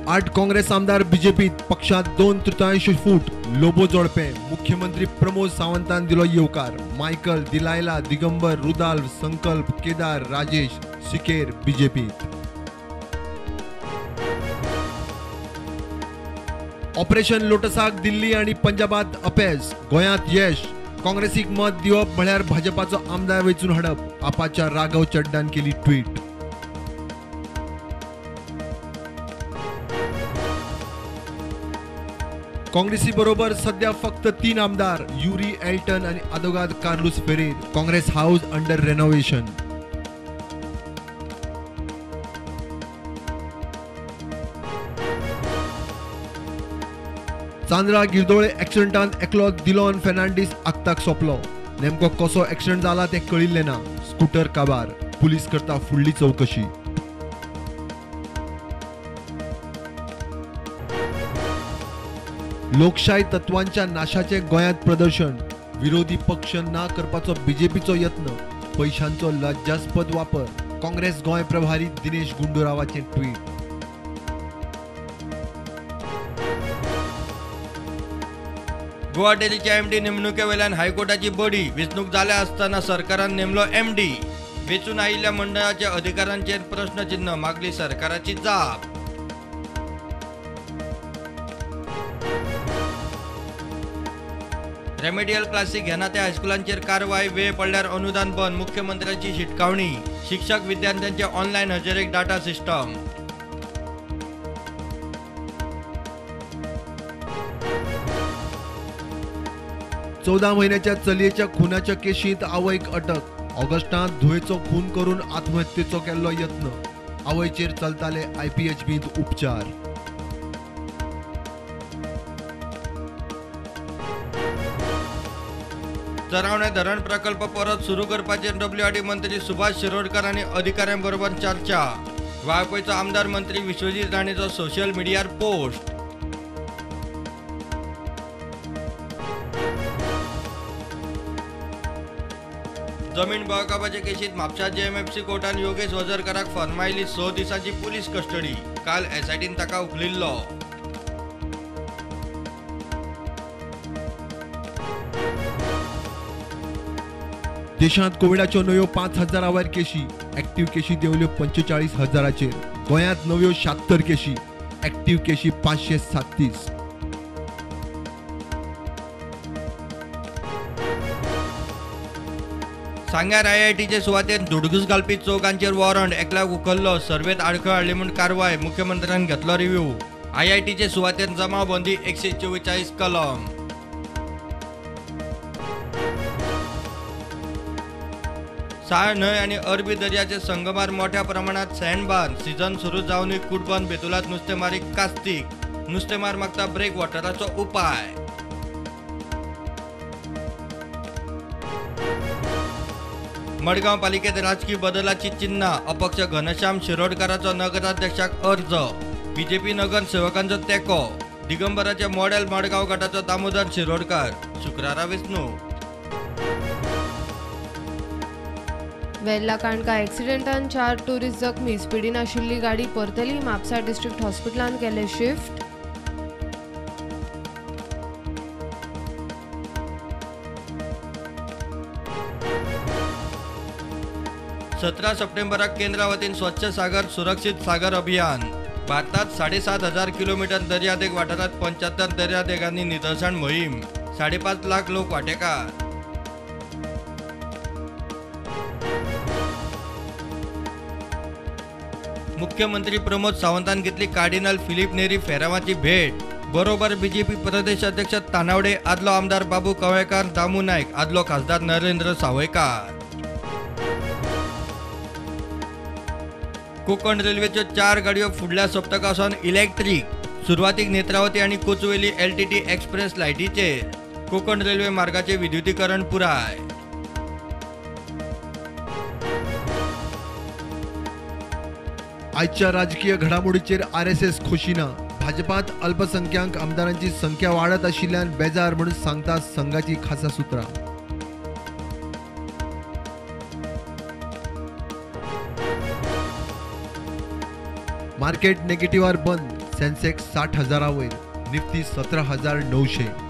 8 काँग्रेस आमदार बीजेपीत, पक्षात 2/3 फूट. लोबो जोडपे. मुख्यमंत्री प्रमोद सावंतान दिलो येवकार. मायकल, दिलायला, दिगंबर, रुदाल, संकल्प, केदार, राजेश, सिकेर बीजेपीत. ऑपरेशन लोटसाक दिल्ली आणि पंजाबात अपेस, गोंयांत यश. काँग्रेसीक मत दिवप म्हळ्यार भाजपाचो आमदार वेचून हाडप. आपाच्या राघव चड्डान केली ट्विट. काँग्रेसी बरोबर सध्या फक्त 3 आमदार, युरी एल्टन आणि आदोगाद Carlos Ferreira. Congress house under renovation. चांद्रा गिरदोळे ऍक्सिडेंटात एकलो दिलॉन फेर्नांडीस आगताक सोंपलो. नेमको कसो ऍक्सिडेंट जाला ते कळिल्ले ना. स्कूटर काबार. पुलीस करता फुडली चौकशी. लोकशाही तत्वांच्या नाशाचे गोंयांत प्रदर्शन. विरोधी पक्ष ना करपाचो बीजेपीचो यत्न. पैशांचो लज्जास्पद वापर. काँग्रेस गोंय प्रभारी दिनेश गुंडूरावाचे ट्वीट. गुवाहाटीच्या एमडी नेमणुकेवेल्यान हायकोर्टाची बडी. वेंचणूक जाल्या आसतना सरकारान नेमलो एमडी. वेचून आयिल्ल्या मंडळाच्या अधिकारांचेर प्रश्नचिन्ह. मागली सरकाराची जाप. रेमेडियल क्लासीक घेना त्या हायस्कुलांचेर कारवाय. वेळ पडल्यार अनुदान बंद. मुख्यमंत्र्यांची शिटकावणी. शिक्षक विद्यार्थ्यांचे ऑनलायन हजेरेक डाटा सिस्टम. चौदा महिन्याच्या चलयेच्या खुनाच्या केशीत आवयक अटक. ऑगस्टात धुवेचो खून करून आत्महत्येचो केल्लो यत्न. आवयचेर चलताले IPHBंत उपचार. चरावणे धरण प्रकल्प परत सुरू करपाचेर WRD मंत्री सुभाष शिरोडकर आणि अधिकाऱ्यांबरोबर चर्चा. वाळपयचो आमदार मंत्री विश्वजीत राणेचो सोशल मीडियार पोस्ट. जमीन बळकावपाचे केशीत म्हापसा JMFC कोर्टान योगेश वजरकराक फर्मायली 6 दिसांची पुलीस कस्टडी. काल SITन ताका उखलिल्लो. देशांत कोविडाच्यो नव्यो 5,000 वयर केशी. ऍक्टिव्ह केशी देंवल्यो 45,000चेर. गोंयांत नव्यो 76 केशी. ऍक्टिव्ह केशी 537. सांग्यार IITचे सुवातेर धुडगूस घालपी चौगांचेर वॉरंट. एकल्याक उखल्लो. सर्वेत आडखळ हाडली म्हूण कारवाय. मुख्यमंत्र्यान घेतलो रिव्ह्यू. IITचे सुवातेर जमावबंदी 144 कलम. साळ न्हंय आणि अरबी दर्याचे संगमार मोठ्या प्रमाणात सँडबार. सीझन सुरू जावनूय कुडबंद. बेतुलात नुस्तेमारीक कास्तीक. नुस्तेमार मागता ब्रेक वॉटराचो उपाय. मडगांव पालिकेत राजकीय बदलाची चिन्ह. अपक्ष घनश्याम शिरोडकराचो नगराध्यक्षाक अर्ज. बीजेपी नगरसेवकांचो तेको. दिगंबराचे मॉडेल मडगांव गटाचो दामोदर शिरोडकर. शुक्रारा वेंचणूक. वेल्ला काणका ऍक्सिडेंटान 4 टुरिस्ट जखमी. स्पिडीन आशिल्ली गाडी परतली. म्हापसा डिस्ट्रिक्ट हॉस्पिटलान केले शिफ्ट. 17 सप्टेंबराक केंद्रा वतीन स्वच्छ सागर सुरक्षित सागर अभियान. भारतात 7,500 किलोमीटर दर्यादेग वाठारात 75 दर्यादेगांनी नितळसाण मोहीम. 5.5 लाख लोक वांटेकार. मुख्यमंत्री प्रमोद सावंतान घेतली कार्डिनल फिलिप नेरी फेरावाची भेट. बरोबर बीजेपी प्रदेश अध्यक्ष तानावडे. आदलो आमदार बाबू कवळेकर, दामू नायक. आदलो खासदार नरेंद्र सावयकार. कोकण रेल्वेच्यो 4 गाडयो फुडल्या सप्तकासावन इलेक्ट्रीक. सुरवातीक नेत्रावती आणि कोचुवेली LTT एक्सप्रेस लायटीचेर. कोकण रेल्वे मार्गाचे विद्युतीकरण पुराय. आजच्या राजकीय घडामोडीचेर RSS खोशिना. भाजपात अल्पसंख्याक आमदारांची संख्या वाढत आशिल्ल्यान बेजार म्हणून सांगता संघाची खासा सुत्रां. मार्केट नेगेटिव्हार बंद. सेन्सेक्स 60,000 वयर, निफ्टी 17,900.